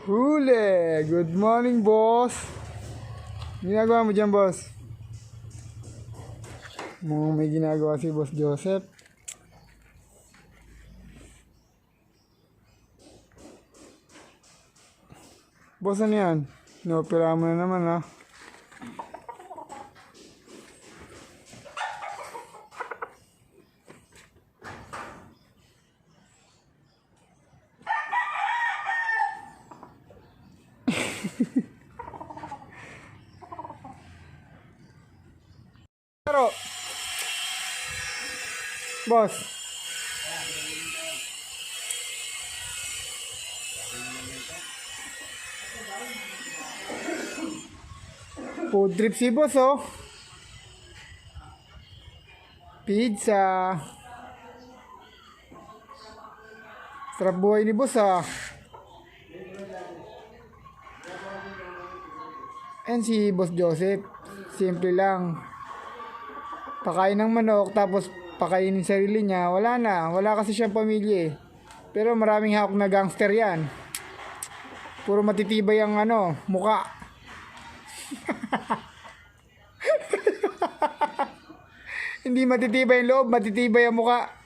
Huli! Good morning, boss! Ginagawa mo dyan, boss? Mukhang may ginagawa si Boss Joseph. Boss, ano yan? Inopera mo na naman, ha? Pero, boss. Food trip si boss, oh. Pizza. Sarap buhay ni boss, ah. Ayan si Boss Joseph. Simple lang. Pakain ng manok, tapos pakainin sarili niya. Wala na. Wala kasi siyang pamilya, eh. Pero maraming hawak na gangster yan. Puro matitibay ang muka. Hindi matitibay ang loob, matitibay ang muka.